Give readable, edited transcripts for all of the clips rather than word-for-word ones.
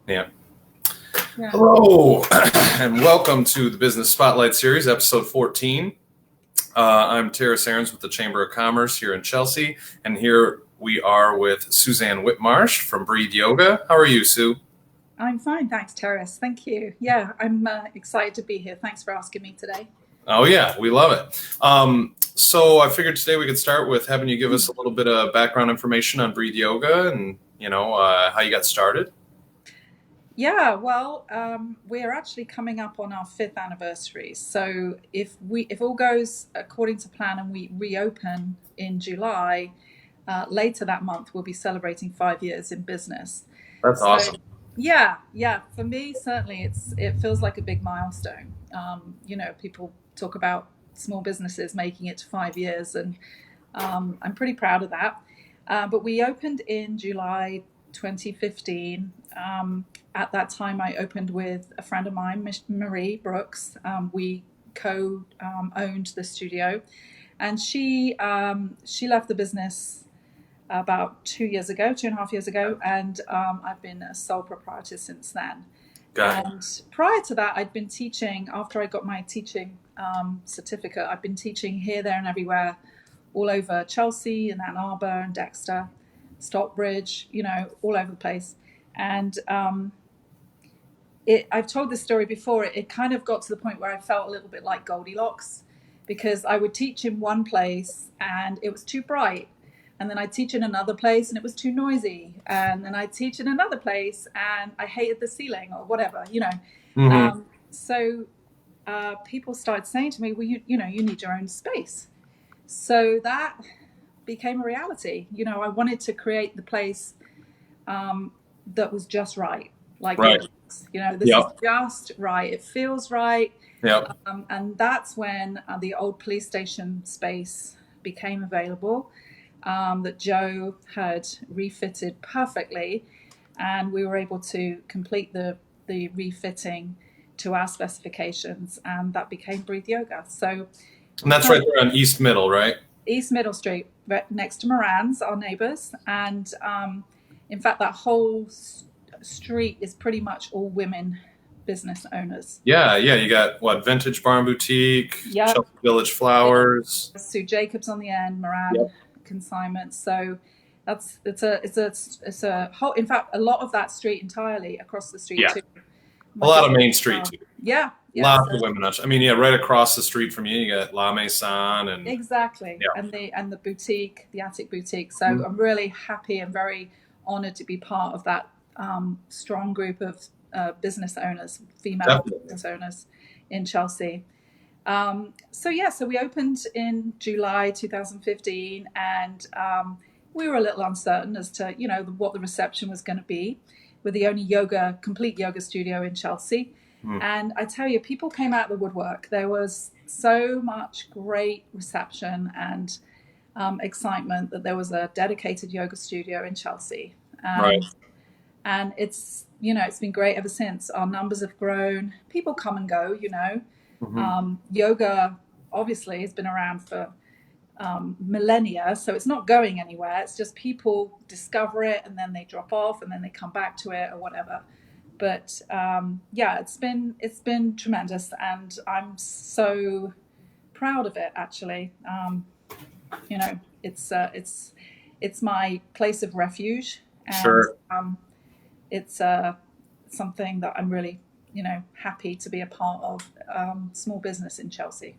Yeah. Yeah. Hello, and welcome to the Business Spotlight Series, episode 14. I'm Terrace Aarons with the Chamber of Commerce here in Chelsea, and here we are with Suzanne Whitmarsh from Breathe Yoga. How are you, Sue? I'm fine, thanks, Terrace. Thank you. Yeah, I'm excited to be here. Thanks for asking me today. Oh, yeah, we love it. So I figured today we could start with having you give us a little bit of background information on Breathe Yoga and, how you got started. Yeah, well, we're actually coming up on our 5th anniversary. So if all goes according to plan and we reopen in July, later that month, we'll be celebrating 5 years in business. That's So awesome. yeah. For me, certainly, it feels like a big milestone. People talk about small businesses making it to 5 years, and I'm pretty proud of that. But we opened in July 2015. At that time, I opened with a friend of mine, Marie Brooks. We co-owned the studio, and she left the business about 2 years ago, 2.5 years ago, and I've been a sole proprietor since then. Got it. And prior to that, I'd been teaching. After I got my teaching certificate, I've been teaching here, there, and everywhere, all over Chelsea and Ann Arbor and Dexter, Stockbridge, all over the place. And I've told this story before. It kind of got to the point where I felt a little bit like Goldilocks, because I would teach in one place and it was too bright. And then I'd teach in another place and it was too noisy. And then I'd teach in another place and I hated the ceiling or whatever. Mm-hmm. So people started saying to me, well, you need your own space. So that became a reality. I wanted to create the place that was just right. Like, Right. this is just right. It feels right. Yep. And that's when the old police station space became available, that Joe had refitted perfectly. And we were able to complete the refitting to our specifications. And that became Breathe Yoga. So, And that's right there on East Middle, right? East Middle Street, right next to Moran's, our neighbours. And in fact, that whole street is pretty much all women business owners. Yeah. You got Vintage Barn Boutique, Yep. Chelsea Village Flowers. Sue Jacobs on the end, Moran Yep. Consignment. So it's a whole. In fact, a lot of that street entirely across the street too. A lot of Main Street too. Yeah. Lots of women. I mean, right across the street from you got La Maison and exactly, yeah. and the boutique, the Attic Boutique. So I'm really happy and very honoured to be part of that strong group of business owners, female business owners in Chelsea. So we opened in July 2015, and we were a little uncertain as to what the reception was going to be. We're the only complete yoga studio in Chelsea. And I tell you, people came out of the woodwork. There was so much great reception and excitement that there was a dedicated yoga studio in Chelsea. Right. And it's been great ever since. Our numbers have grown. People come and go, Yoga obviously has been around for millennia, so it's not going anywhere. It's just people discover it and then they drop off and then they come back to it or whatever. But it's been tremendous, and I'm so proud of it. Actually, it's my place of refuge, and Sure. It's something that I'm really happy to be a part of. Small business in Chelsea.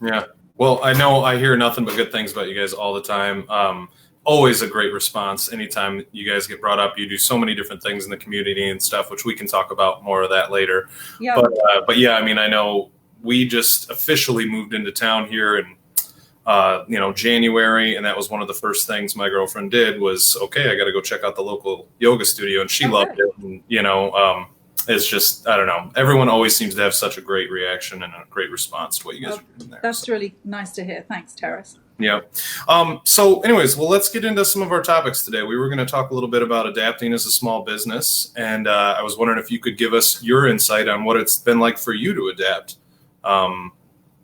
Yeah. Well, I know I hear nothing but good things about you guys all the time. Always a great response anytime you guys get brought up. You do so many different things in the community and stuff, which we can talk about more of that later. Yeah. But yeah, I mean, I know we just officially moved into town here in January, and that was one of the first things my girlfriend did was, okay, I got to go check out the local yoga studio, and she loved it. And, it's just, I don't know. Everyone always seems to have such a great reaction and a great response to what you guys are doing there. That's really nice to hear. Thanks, Terrace. Yeah. So anyways, let's get into some of our topics today. We were going to talk a little bit about adapting as a small business. And I was wondering if you could give us your insight on what it's been like for you to adapt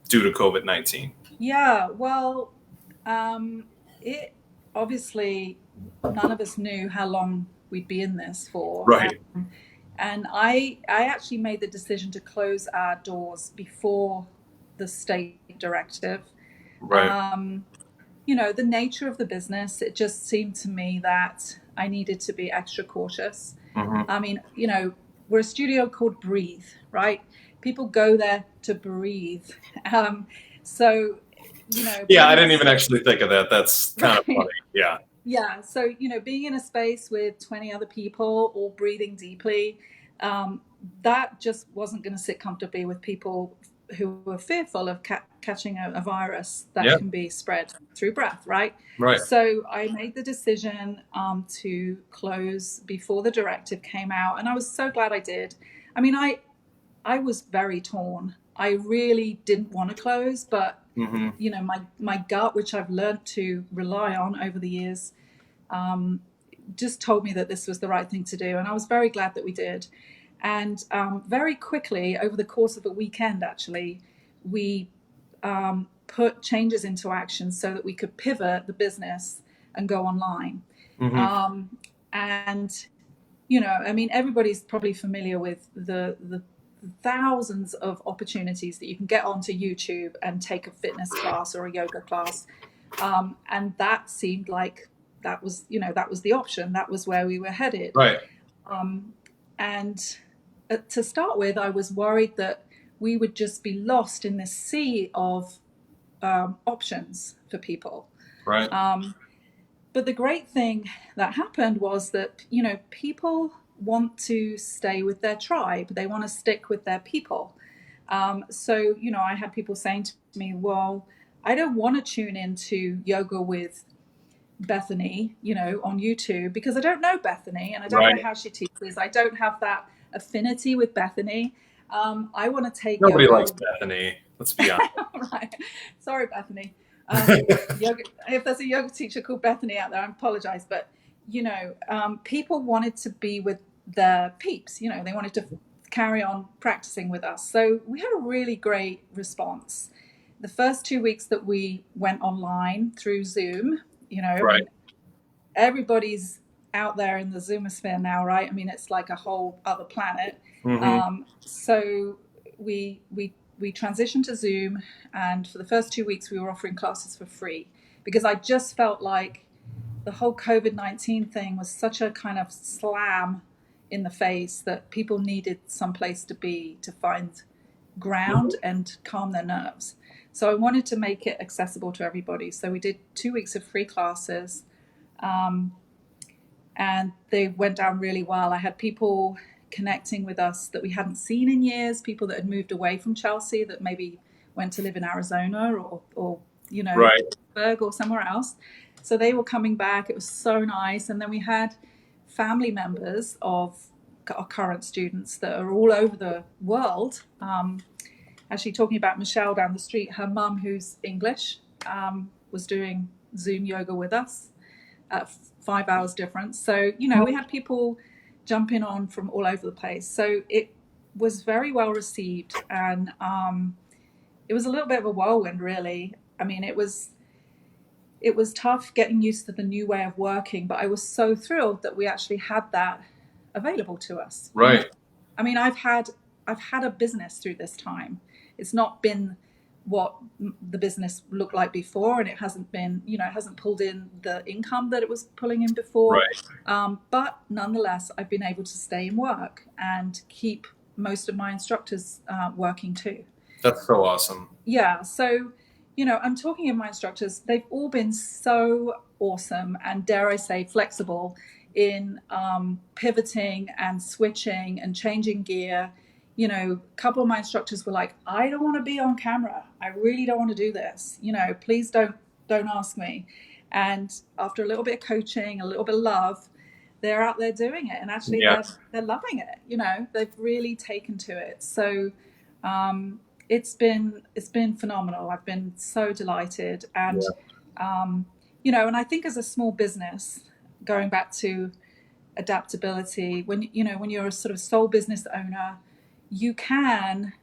due to COVID-19. Yeah, well, it obviously, none of us knew how long we'd be in this for. Right. And I actually made the decision to close our doors before the state directive. Right. The nature of the business, it just seemed to me that I needed to be extra cautious. Hmm. I mean, we're a studio called Breathe, right? People go there to breathe. Um, so, Yeah, I being in a didn't even space, actually think of that. That's kind of funny. right? Yeah. Yeah. So, being in a space with 20 other people all breathing deeply, um, that just wasn't going to sit comfortably with people who were fearful of catching a virus that Yeah. can be spread through breath, right? Right. So I made the decision to close before the directive came out, and I was so glad I did. I mean, I was very torn. I really didn't want to close, but Hmm. my gut, which I've learned to rely on over the years, just told me that this was the right thing to do, and I was very glad that we did. And very quickly, over the course of a weekend, actually, we put changes into action so that we could pivot the business and go online. Hmm. And I mean, everybody's probably familiar with the thousands of opportunities that you can get onto YouTube and take a fitness class or a yoga class. And that seemed like that was the option. That was where we were headed. Right. And to start with, I was worried that we would just be lost in this sea of options for people. Right. But the great thing that happened was that, people want to stay with their tribe. They want to stick with their people. So, I had people saying to me, well, I don't want to tune into yoga with Bethany, on YouTube, because I don't know Bethany and I don't know Right. how she teaches. I don't have that affinity with Bethany. I want to take Nobody yoga. likes Bethany. Let's be honest. Right. Sorry, Bethany. Yoga, if there's a yoga teacher called Bethany out there, I apologize. But, people wanted to be with their peeps. They wanted to carry on practicing with us. So we had a really great response. The first 2 weeks that we went online through Zoom, I Right. mean, everybody's out there in the Zoomosphere now, right? I mean, it's like a whole other planet. Hmm. So we transitioned to Zoom, and for the first 2 weeks, we were offering classes for free because I just felt like the whole COVID-19 thing was such a kind of slam in the face that people needed some place to be to find ground and calm their nerves. So I wanted to make it accessible to everybody. So we did 2 weeks of free classes, and they went down really well. I had people connecting with us that we hadn't seen in years, people that had moved away from Chelsea that maybe went to live in Arizona or Right. Pittsburgh or somewhere else. So they were coming back. It was so nice. And then we had family members of our current students that are all over the world. Actually, talking about Michelle down the street, her mum, who's English, was doing Zoom yoga with us at 5 hours difference. So, we had people jumping on from all over the place. So it was very well received. And it was a little bit of a whirlwind, really. I mean, it was tough getting used to the new way of working, but I was so thrilled that we actually had that available to us. Right. I mean, I've had a business through this time. It's not been what the business looked like before, and it hasn't been, it hasn't pulled in the income that it was pulling in before. Right. But nonetheless, I've been able to stay in work and keep most of my instructors working too. That's so awesome. Yeah. So, I'm talking of my instructors. They've all been so awesome and, dare I say, flexible in pivoting and switching and changing gear. A couple of my instructors were like, I don't want to be on camera. I really don't want to do this. Please don't ask me. And after a little bit of coaching, a little bit of love, they're out there doing it. And actually, Yes. they're loving it. They've really taken to it. So it's been phenomenal. I've been so delighted. And, and I think as a small business, going back to adaptability, when you're a sort of sole business owner, you can,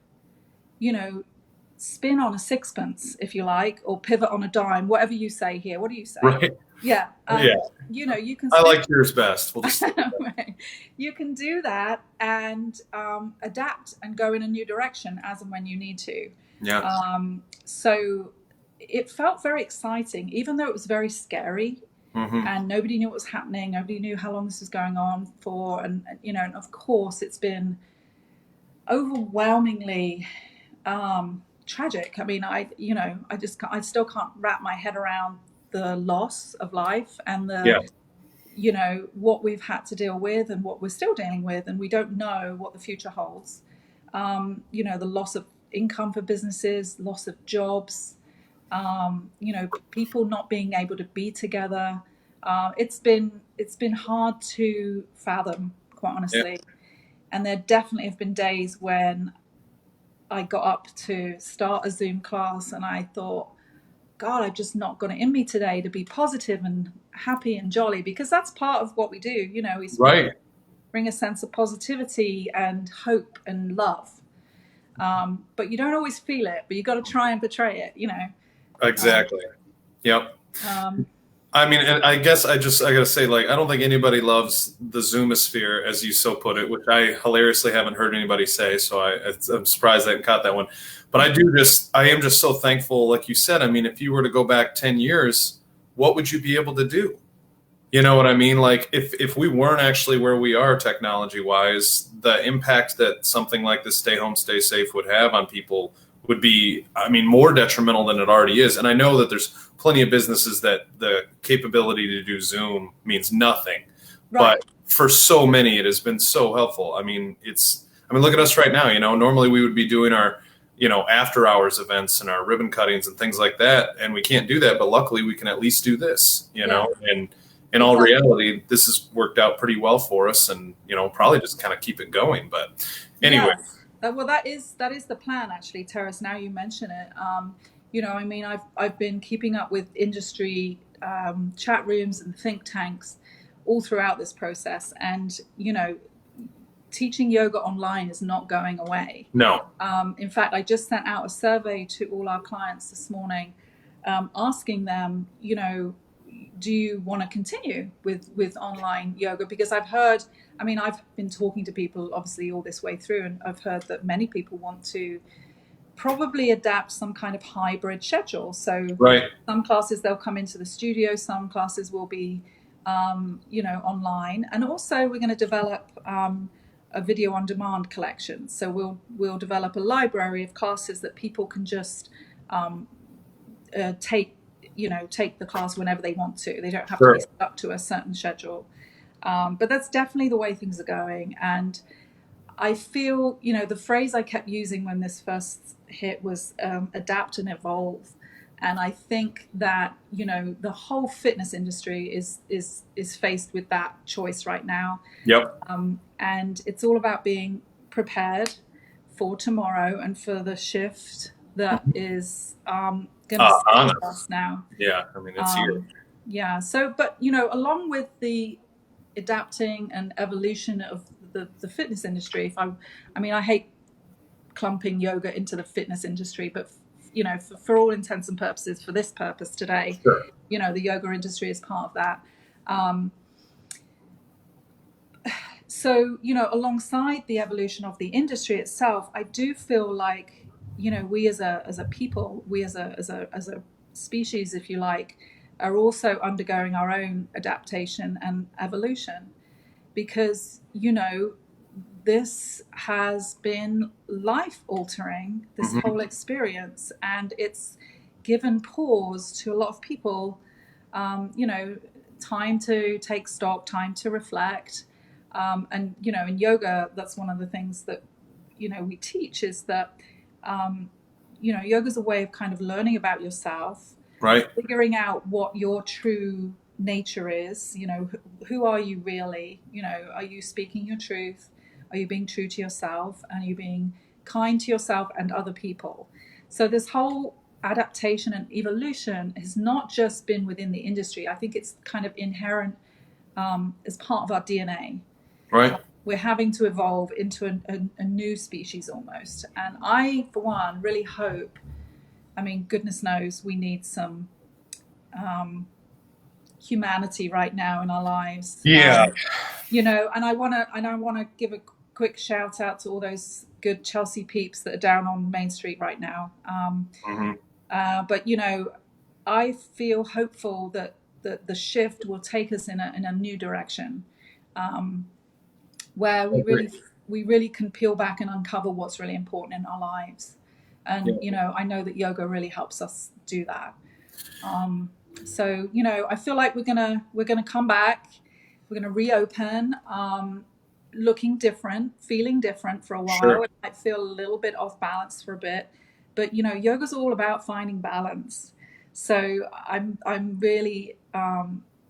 spin on a sixpence, if you like, or pivot on a dime, whatever you say here. What do you say? Right. Yeah. Yeah, You can I still like yours best. We'll just right. You can do that and adapt and go in a new direction as and when you need to. yeah. So it felt very exciting, even though it was very scary Hmm. and nobody knew what was happening. Nobody knew how long this was going on for. And of course, it's been overwhelmingly tragic. I mean, I still can't wrap my head around the loss of life and Yeah. what we've had to deal with and what we're still dealing with, and we don't know what the future holds. The loss of income for businesses, loss of jobs, people not being able to be together. It's been hard to fathom, quite Yeah. honestly. And there definitely have been days when I got up to start a Zoom class and I thought, God, I've just not got it in me today to be positive and happy and jolly, because that's part of what we do. Is Right. bring a sense of positivity and hope and love. But you don't always feel it, but you got to try and portray it. Exactly. Yep. Um, I mean, and I guess I gotta say, like, I don't think anybody loves the Zoomosphere, as you so put it, which I hilariously haven't heard anybody say. So I'm surprised I haven't caught that one. But I am just so thankful, like you said. I mean, if you were to go back 10 years, what would you be able to do? You know what I mean? Like, if we weren't actually where we are technology wise, the impact that something like this stay home, stay safe would have on people would be, I mean, more detrimental than it already is. And I know that there's plenty of businesses that the capability to do Zoom means nothing, right. but for so many, it has been so helpful. I mean, look at us right now. Normally we would be doing our, after hours events and our ribbon cuttings and things like that, and we can't do that. But luckily, we can at least do this. And in all reality, this has worked out pretty well for us, and probably just kind of keep it going. But anyway, Yes. Well, that is the plan, actually, Terrace. Now you mention it. I mean, I've been keeping up with industry chat rooms and think tanks all throughout this process, and teaching yoga online is not going away. no, In fact, I just sent out a survey to all our clients this morning, asking them, do you want to continue with online yoga? Because I've been talking to people obviously all this way through, and I've heard that many people want to probably adapt some kind of hybrid schedule. So right, some classes they'll come into the studio, some classes will be online, and also we're going to develop a video on demand collection. So we'll develop a library of classes that people can just take the class whenever they want to. They don't have to be stuck to a certain schedule. But that's definitely the way things are going. And I feel, the phrase I kept using when this first hit was adapt and evolve. And I think that, the whole fitness industry is faced with that choice right now. yep, And it's all about being prepared for tomorrow and for the shift that is going to see us now. Yeah, I mean, it's here. Yeah. So, but along with the adapting and evolution of the fitness industry, I hate clumping yoga into the fitness industry, but for all intents and purposes, for this purpose today, Sure. The yoga industry is part of that. So, alongside the evolution of the industry itself, I do feel like, we as a people, we as a species, if you like, are also undergoing our own adaptation and evolution, because, this has been life altering, this whole experience, and it's given pause to a lot of people, time to take stock, time to reflect. And in yoga, that's one of the things that we teach, is that yoga is a way of kind of learning about yourself, Right, figuring out what your true nature is. Who are you really? Are you speaking your truth? Are you being true to yourself? And are you being kind to yourself and other people? So this whole adaptation and evolution has not just been within the industry. I think it's kind of inherent as part of our DNA. right. We're having to evolve into a new species almost. And I, for one, really hope, goodness knows we need some humanity right now in our lives. Yeah. You know, and I want to give a quick shout out to all those good Chelsea peeps that are down on Main Street right now. But you know, I feel hopeful that the shift will take us in a new direction, where we really can peel back and uncover what's really important in our lives. And you know, I know that yoga really helps us do that. So you know, I feel like we're gonna come back. We're gonna reopen, looking different, feeling different for a while. Sure. It might feel a little bit off balance for a bit, but you know, yoga's all about finding balance. So I'm really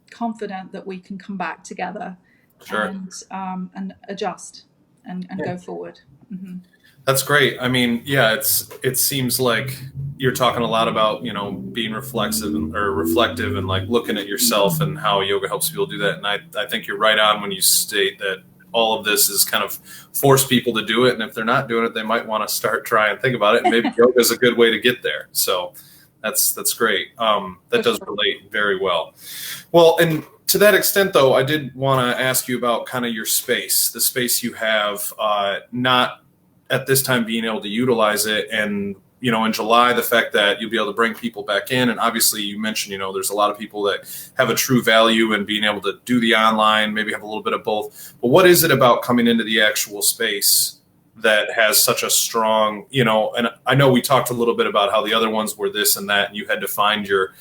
confident that we can come back together, Sure. and adjust and go forward. Mm-hmm. That's great. I mean, yeah, it seems like you're talking a lot about, you know, being reflexive or reflective and like looking at yourself and how yoga helps people do that. And I think you're right on when you state that all of this is kind of force people to do it. And if they're not doing it, they might want to start trying and think about it. And maybe yoga is a good way to get there. So that's great. That does relate very well. Well, and to that extent, though, I did want to ask you about kind of your space, the space you have, not at this time being able to utilize it. And, you know, in July, the fact that you'll be able to bring people back in. And obviously you mentioned, you know, there's a lot of people that have a true value in being able to do the online, maybe have a little bit of both. But what is it about coming into the actual space that has such a strong, you know, and I know we talked a little bit about how the other ones were this and that, and you had to find your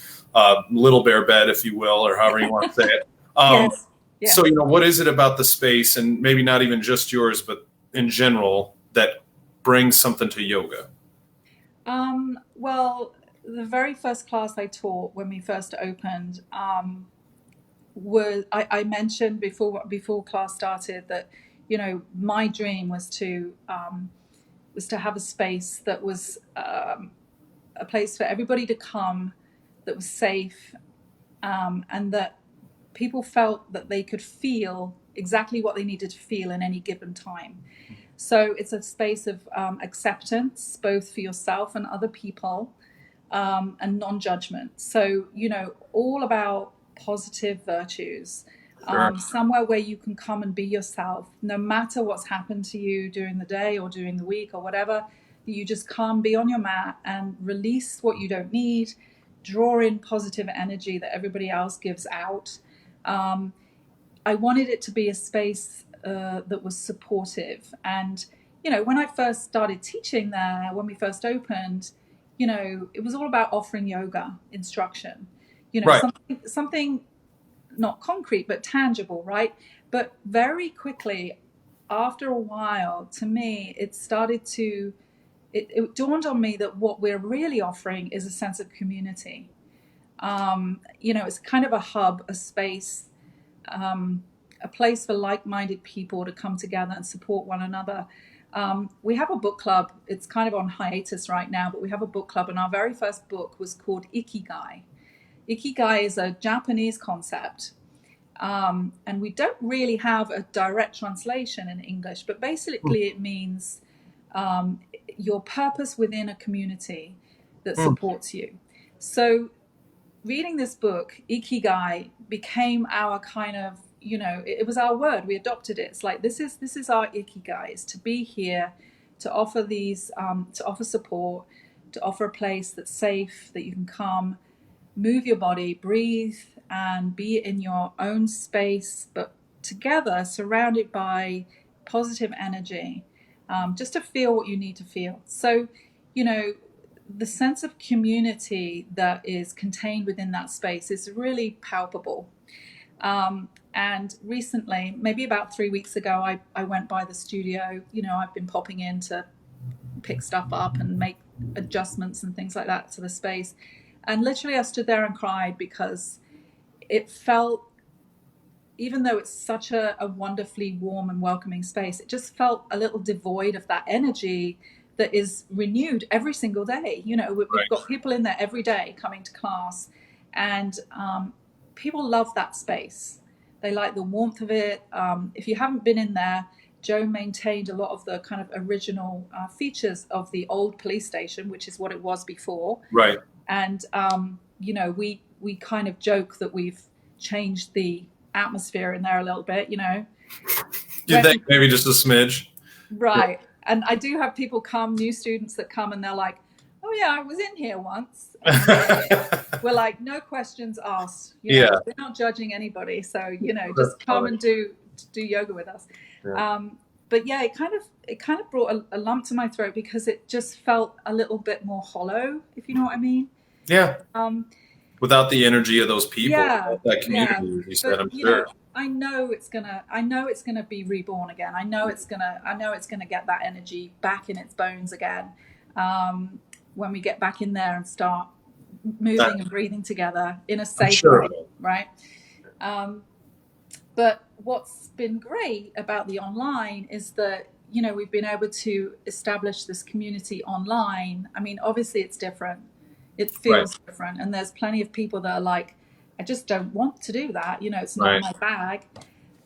little bear bed, if you will, or however you want to say it. Yes. Yeah. So, you know, what is it about the space, and maybe not even just yours, but in general, that brings something to yoga? Well, the very first class I taught when we first opened, I mentioned before class started that, you know, my dream was to have a space that was a place for everybody to come, that was safe, and that people felt that they could feel exactly what they needed to feel in any given time. So it's a space of acceptance, both for yourself and other people, and non-judgment. So, you know, all about positive virtues, Sure. somewhere where you can come and be yourself, no matter what's happened to you during the day or during the week or whatever. You just come, be on your mat and release what you don't need, draw in positive energy that everybody else gives out. I wanted it to be a space that was supportive. And, you know, when I first started teaching there, when we first opened, you know, it was all about offering yoga instruction, you know, Right. something not concrete, but tangible, right? But very quickly, after a while, to me, it dawned on me that what we're really offering is a sense of community. You know, it's kind of a hub, a space, a place for like-minded people to come together and support one another. We have a book club. It's kind of on hiatus right now, but we have a book club, and our very first book was called Ikigai. Ikigai is a Japanese concept, and we don't really have a direct translation in English, but basically it means your purpose within a community that supports you. So reading this book, Ikigai, became our kind of, you know, it was our word. We adopted it. It's like, this is our Ikigai, is to be here, to offer these, to offer support, to offer a place that's safe, that you can come, move your body, breathe, and be in your own space, but together, surrounded by positive energy, just to feel what you need to feel. So, you know, the sense of community that is contained within that space is really palpable. And recently, maybe about 3 weeks ago, I went by the studio. You know, I've been popping in to pick stuff up and make adjustments and things like that to the space. And literally I stood there and cried because it felt, even though it's such a wonderfully warm and welcoming space, it just felt a little devoid of that energy that is renewed every single day. You know, we've got people in there every day coming to class, and people love that space. They like the warmth of it. If you haven't been in there, Joe maintained a lot of the kind of original features of the old police station, which is what it was before. Right. And, you know, we kind of joke that we've changed the atmosphere in there a little bit, you know. You think maybe just a smidge? Right. And I do have people come, new students that come, and they're like, oh yeah, I was in here once. We're like, no questions asked. You know, we're not judging anybody. So, you know, just come and do yoga with us. Yeah. But yeah, it kind of brought a lump to my throat because it just felt a little bit more hollow, if you know what I mean. Yeah. Without the energy of those people, that community, you said, I'm sure. Know, I know it's gonna be reborn again. I know it's gonna get that energy back in its bones again. When we get back in there and start moving and breathing together in a safe way, right? But what's been great about the online is that, you know, we've been able to establish this community online. I mean, obviously it's different. It feels different. And there's plenty of people that are like, I just don't want to do that. You know, it's not my bag.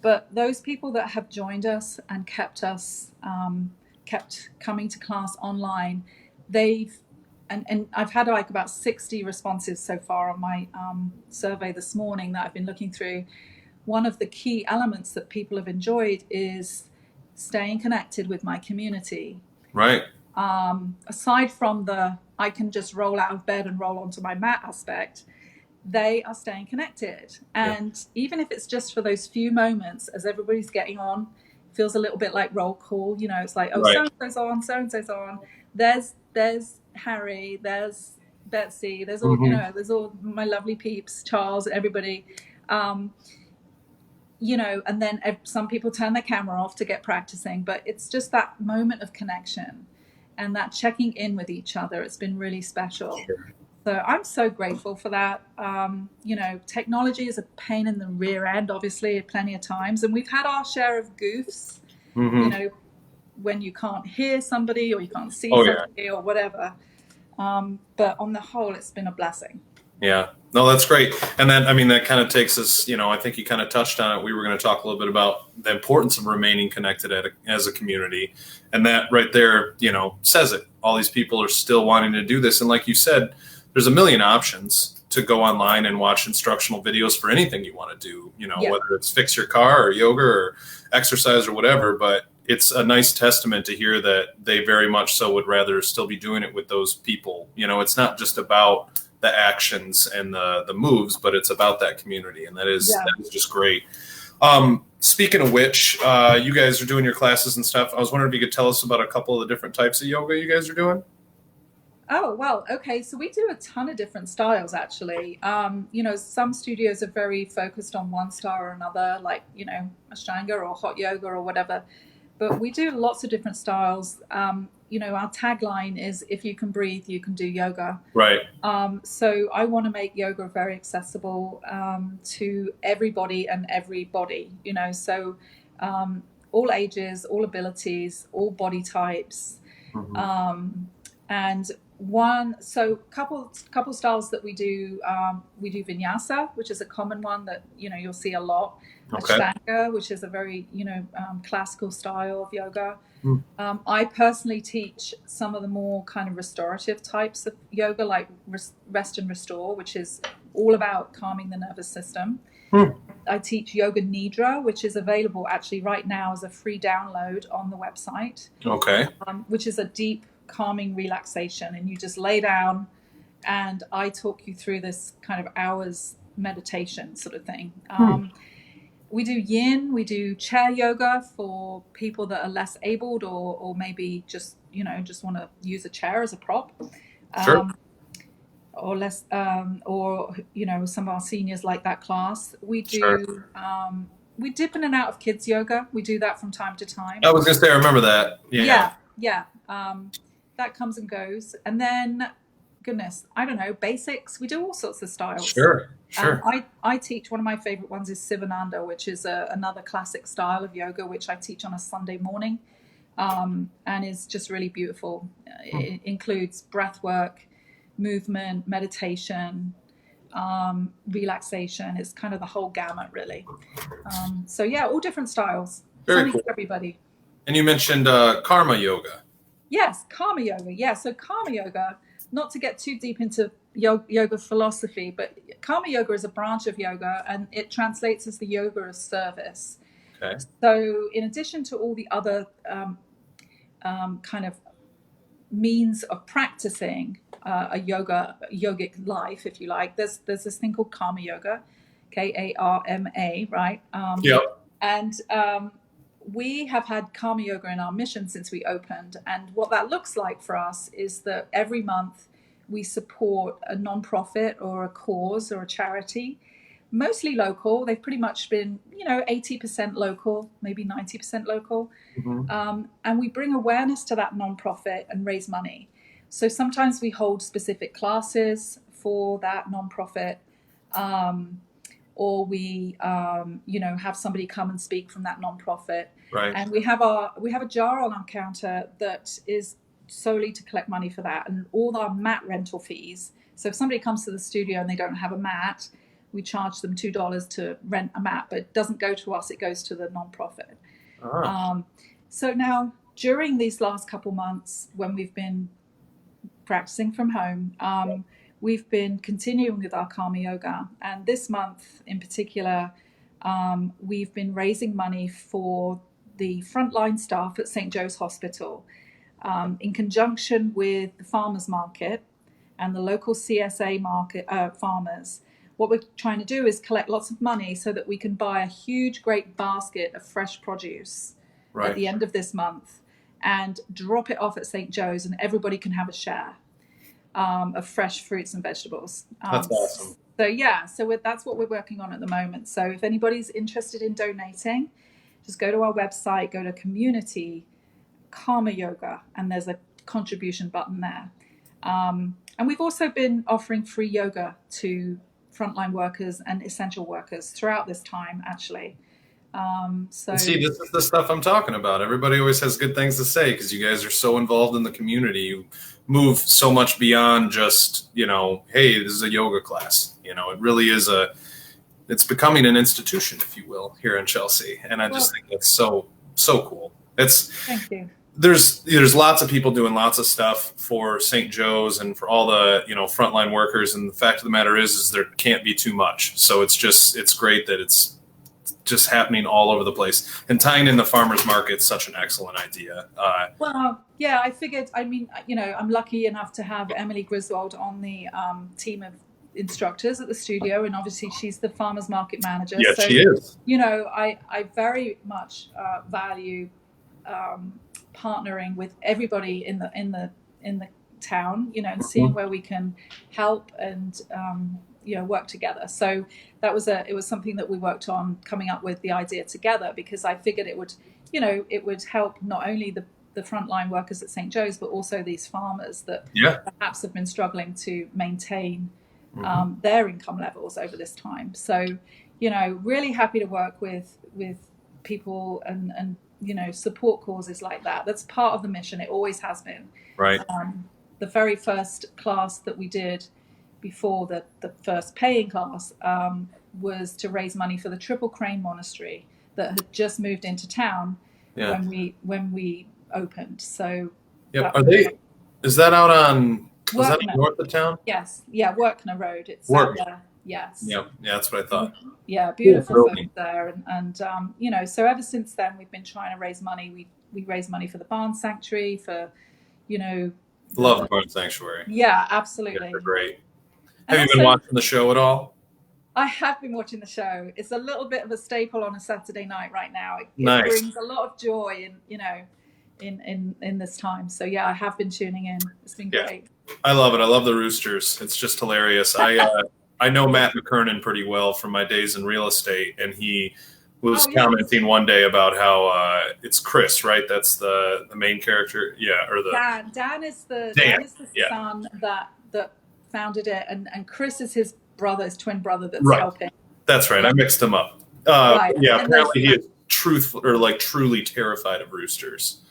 But those people that have joined us and kept coming to class online, and I've had like about 60 responses so far on my survey this morning that I've been looking through. One of the key elements that people have enjoyed is staying connected with my community. Right. Aside from the I can just roll out of bed and roll onto my mat aspect, they are staying connected. And even if it's just for those few moments as everybody's getting on, it feels a little bit like roll call. You know, it's like, oh, so-and-so's on, so-and-so's on. There's Harry, there's Betsy, there's all, you know, there's all my lovely peeps, Charles, everybody. You know, and then some people turn their camera off to get practicing, but it's just that moment of connection and that checking in with each other. It's been really special. Sure. So I'm so grateful for that. You know, technology is a pain in the rear end, obviously, plenty of times. And we've had our share of goofs, you know, when you can't hear somebody or you can't see somebody or whatever. But on the whole, it's been a blessing. Yeah, no, that's great. And then, I mean, that kind of takes us, you know, I think you kind of touched on it. We were going to talk a little bit about the importance of remaining connected as a community. And that right there, you know, says it. All these people are still wanting to do this. And like you said, there's a million options to go online and watch instructional videos for anything you want to do, you know, whether it's fix your car or yoga or exercise or whatever. But it's a nice testament to hear that they very much so would rather still be doing it with those people. You know, it's not just about the actions and the moves, but it's about that community. And that is just great. Speaking of which, you guys are doing your classes and stuff. I was wondering if you could tell us about a couple of the different types of yoga you guys are doing. Oh, well, okay. So we do a ton of different styles, actually. You know, some studios are very focused on one style or another, like, you know, Ashtanga or hot yoga or whatever. But we do lots of different styles. You know, our tagline is, if you can breathe, you can do yoga. Right. So I want to make yoga very accessible to everybody and every body, you know, so all ages, all abilities, all body types. And couple styles that we do vinyasa, which is a common one that, you know, you'll see a lot. Ashtanga, which is a very, you know, classical style of yoga. I personally teach some of the more kind of restorative types of yoga, like rest and restore, which is all about calming the nervous system. I teach Yoga Nidra, which is available actually right now as a free download on the website. Okay. Which is a deep calming relaxation, and you just lay down and I talk you through this kind of hours meditation sort of thing. We do yin, we do chair yoga for people that are less abled or maybe just, you know, just want to use a chair as a prop. Sure. Or less, or, you know, some of our seniors like that class. We do, we dip in and out of kids yoga. We do that from time to time. I was going to say, I remember that. Yeah. That comes and goes. And then, goodness, I don't know, basics. We do all sorts of styles. Sure. I teach, one of my favorite ones is Sivananda, which is another classic style of yoga, which I teach on a Sunday morning, and is just really beautiful. It includes breath work, movement, meditation, relaxation. It's kind of the whole gamut, really. So yeah, all different styles. Very cool. For everybody. And you mentioned karma yoga. Yes, karma yoga. Yeah, so karma yoga, not to get too deep into yoga philosophy, but Karma Yoga is a branch of yoga, and it translates as the yoga of service. Okay. So, in addition to all the other kind of means of practicing a yogic life, if you like, there's this thing called Karma Yoga, Karma, right? Yep. And we have had Karma Yoga in our mission since we opened, and what that looks like for us is that every month we support a nonprofit or a cause or a charity, mostly local. They've pretty much been, 80% local, maybe 90% local. Mm-hmm. And we bring awareness to that nonprofit and raise money. So sometimes we hold specific classes for that nonprofit, or we, have somebody come and speak from that nonprofit. Right. And we have a jar on our counter that is solely to collect money for that, and all our mat rental fees. So if somebody comes to the studio and they don't have a mat, we charge them $2 to rent a mat, but it doesn't go to us, it goes to the nonprofit. So now during these last couple months when we've been practicing from home, we've been continuing with our Karma Yoga, and this month in particular, we've been raising money for the frontline staff at St. Joe's Hospital, in conjunction with the farmers market and the local CSA market farmers. What we're trying to do is collect lots of money so that we can buy a huge, great basket of fresh produce at the end of this month and drop it off at St. Joe's, and everybody can have a share of fresh fruits and vegetables. That's awesome. So that's what we're working on at the moment. So if anybody's interested in donating, just go to our website, go to Community Karma Yoga, and there's a contribution button there. And we've also been offering free yoga to frontline workers and essential workers throughout this time, actually. See, this is the stuff I'm talking about. Everybody always has good things to say because you guys are so involved in the community. You move so much beyond just, hey, this is a yoga class. It really is it's becoming an institution, if you will, here in Chelsea. And I just think it's so cool. Thank you. There's lots of people doing lots of stuff for St. Joe's and for all the, frontline workers. And the fact of the matter is there can't be too much. So it's great that it's just happening all over the place, and tying in the farmers market is such an excellent idea. I figured, I'm lucky enough to have Emily Griswold on the team of instructors at the studio, and obviously she's the farmers market manager. Yes, she is. I very much value partnering with everybody in the town, and seeing where we can help and work together. So it was something that we worked on, coming up with the idea together, because I figured it would help not only the frontline workers at St. Joe's, but also these farmers that perhaps have been struggling to maintain their income levels over this time. So, really happy to work with people and support causes like that. That's part of the mission. It always has been. Right. The very first class that we did before the first paying class was to raise money for the Triple Crane Monastery that had just moved into town when we opened. So is that out on north of town? Yes. Yeah, Workner Road. It's Workner. out there. Yes. Yeah, that's what I thought. Yeah, beautiful folk there. And so ever since then we've been trying to raise money. We raise money for the Barn Sanctuary, for love the Barn Sanctuary. Yeah, absolutely. Yeah, they're great. Have you been watching the show at all? I have been watching the show. It's a little bit of a staple on a Saturday night right now. It brings a lot of joy in this time. So I have been tuning in. It's been great. I love it. I love the Roosters. It's just hilarious. I know Matt McKernan pretty well from my days in real estate, and he was commenting one day about how it's Chris, right? That's the main character. Yeah, or the Dan is the Dan. son that founded it, and Chris is his twin brother that's helping. That's right. I mixed him up. Apparently he is truly terrified of roosters.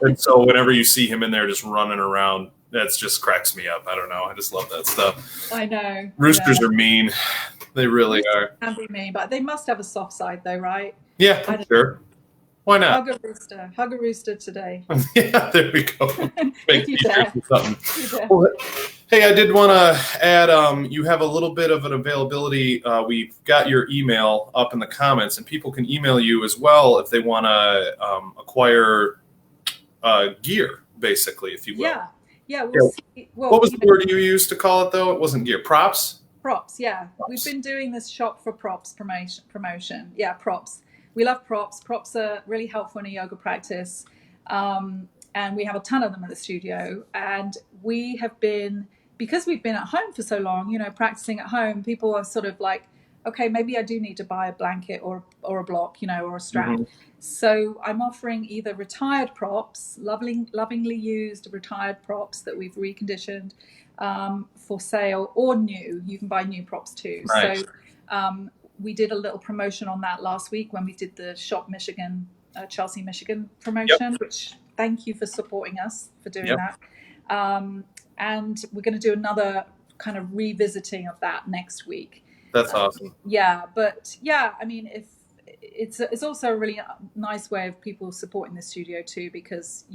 And so whenever you see him in there just running around, that just cracks me up. I don't know. I just love that stuff. I know. Roosters are mean. They really are. Can be mean, but they must have a soft side though, right? Yeah, I'm sure. Why not? Hug a rooster today. Yeah, there we go. If you dare. Something. Well, Hey, I did want to add, you have a little bit of an availability. We've got your email up in the comments, and people can email you as well if they want to acquire gear, basically, if you will. Yeah. We'll see. Well, what was the word you used to call it, though? It wasn't gear. Props? Props, yeah. Props. We've been doing this shop for props promotion. Yeah, props. We love props. Props are really helpful in a yoga practice. And we have a ton of them in the studio. And we have been, because we've been at home for so long, practicing at home, people are sort of like, okay, maybe I do need to buy a blanket or a block, or a strap. Mm-hmm. So I'm offering either retired props, lovingly used retired props that we've reconditioned for sale, or new. You can buy new props too. Nice. So we did a little promotion on that last week when we did the Shop Michigan, Chelsea, Michigan promotion, which thank you for supporting us for doing that. And we're going to do another kind of revisiting of that next week. That's awesome. Yeah, but yeah, I mean, if it's also a really nice way of people supporting the studio too, because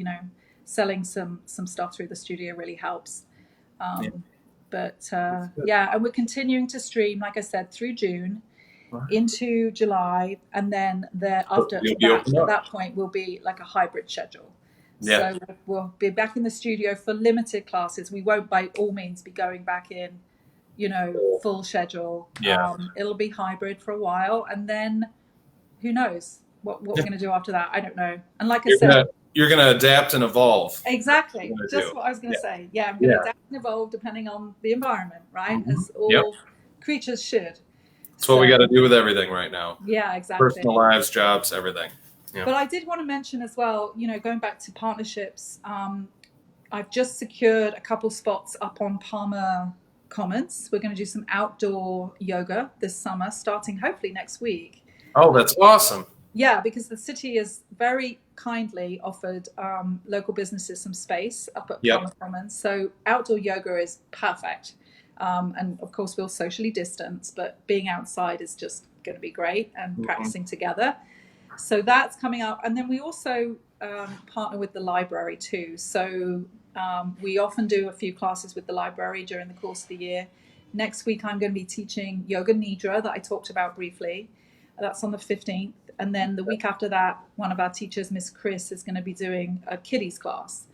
selling some stuff through the studio really helps. But yeah, and we're continuing to stream, like I said, through June into July, and then after at that point will be like a hybrid schedule. Yeah. So we'll be back in the studio for limited classes. We won't by all means be going back in, full schedule. Yeah. It'll be hybrid for a while, and then who knows what we're going to do after that. I don't know. And like I said, you're going to adapt and evolve. Exactly. Just what I was going to say. Yeah, I'm going to adapt and evolve depending on the environment, right? Mm-hmm. As all creatures should. That's what we got to do with everything right now. Yeah, exactly. Personal lives, jobs, everything. Yeah. But I did want to mention as well, going back to partnerships, I've just secured a couple spots up on Palmer Commons. We're going to do some outdoor yoga this summer, starting hopefully next week. Oh, that's awesome. Yeah, because the city has very kindly offered local businesses some space up at Palmer Commons. So outdoor yoga is perfect. And of course, we'll socially distance, but being outside is just going to be great, and practicing together. So that's coming up. And then we also partner with the library too. So we often do a few classes with the library during the course of the year. Next week, I'm going to be teaching Yoga Nidra that I talked about briefly. That's on the 15th. And then the week after that, one of our teachers, Miss Chris, is going to be doing a kiddies class.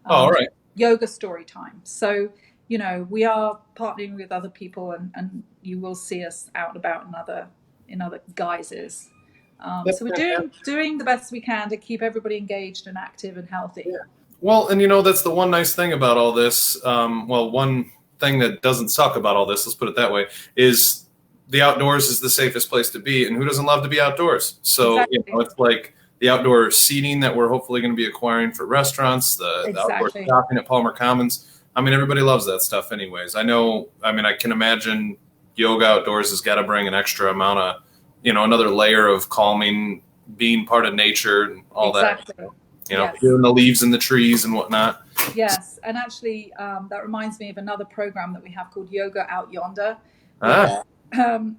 All right. Yoga story time. So, we are partnering with other people, and you will see us out and about in other guises. So we're doing the best we can to keep everybody engaged and active and healthy. Yeah. Well, and that's the one nice thing about all this. One thing that doesn't suck about all this, let's put it that way, is the outdoors is the safest place to be, and who doesn't love to be outdoors? So exactly. It's like the outdoor seating that we're hopefully going to be acquiring for restaurants, the outdoor shopping at Palmer Commons. I mean, everybody loves that stuff anyways. I can imagine yoga outdoors has got to bring an extra amount of, another layer of calming, being part of nature and all that. Hearing the leaves in the trees and whatnot. Yes, and actually that reminds me of another program that we have called Yoga Out Yonder.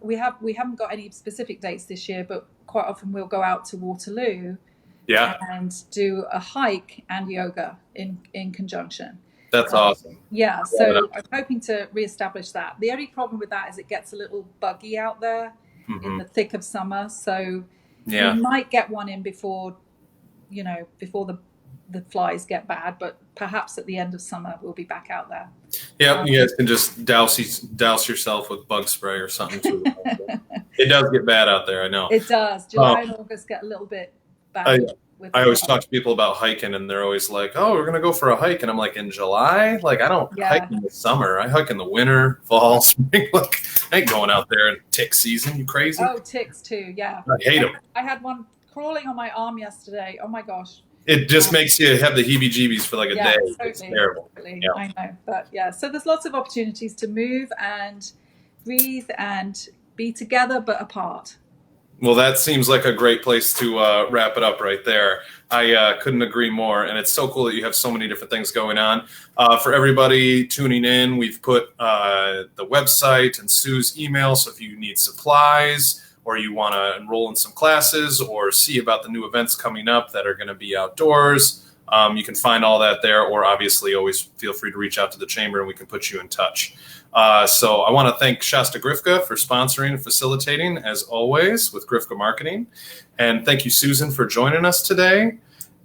We haven't got any specific dates this year, but quite often we'll go out to Waterloo and do a hike and yoga in conjunction. That's awesome. Yeah, so I'm hoping to reestablish that. The only problem with that is it gets a little buggy out there in the thick of summer. So we might get one in before the flies get bad, but perhaps at the end of summer we'll be back out there. Yeah, you guys can just douse yourself with bug spray or something too. It does get bad out there, I know. It does. July and August get a little bit bad. I always talk to people about hiking, and they're always like, "Oh, we're gonna go for a hike," and I'm like, "In July? Like, I don't hike in the summer. I hike in the winter, fall, spring. Like, I ain't going out there in tick season. You crazy?" Oh, ticks too. Yeah, I hate them. I had one crawling on my arm yesterday. Oh my gosh. It just makes you have the heebie-jeebies for like a day. Totally, it's terrible. Totally. Yeah. I know, but yeah. So there's lots of opportunities to move and breathe and be together but apart. Well, that seems like a great place to wrap it up right there. I couldn't agree more. And it's so cool that you have so many different things going on. For everybody tuning in, we've put the website and Sue's email. So if you need supplies or you want to enroll in some classes or see about the new events coming up that are going to be outdoors, You can find all that there, or obviously always feel free to reach out to the chamber and we can put you in touch. So I want to thank Shasta Grifka for sponsoring and facilitating, as always, with Grifka Marketing. And thank you, Susan, for joining us today.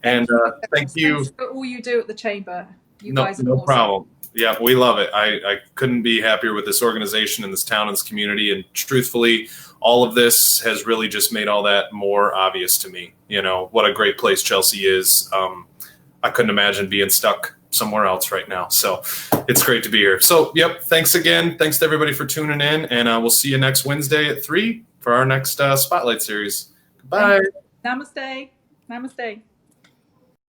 And thank you for all you do at the chamber. You no, guys are no awesome. problem. Yeah, we love it. I couldn't be happier with this organization and this town and this community. And truthfully, all of this has really just made all that more obvious to me. You know, what a great place Chelsea is. I couldn't imagine being stuck somewhere else right now. So it's great to be here. So, yep, thanks again. Thanks to everybody for tuning in. And we'll see you next Wednesday at 3 for our next Spotlight series. Goodbye. Namaste. Namaste.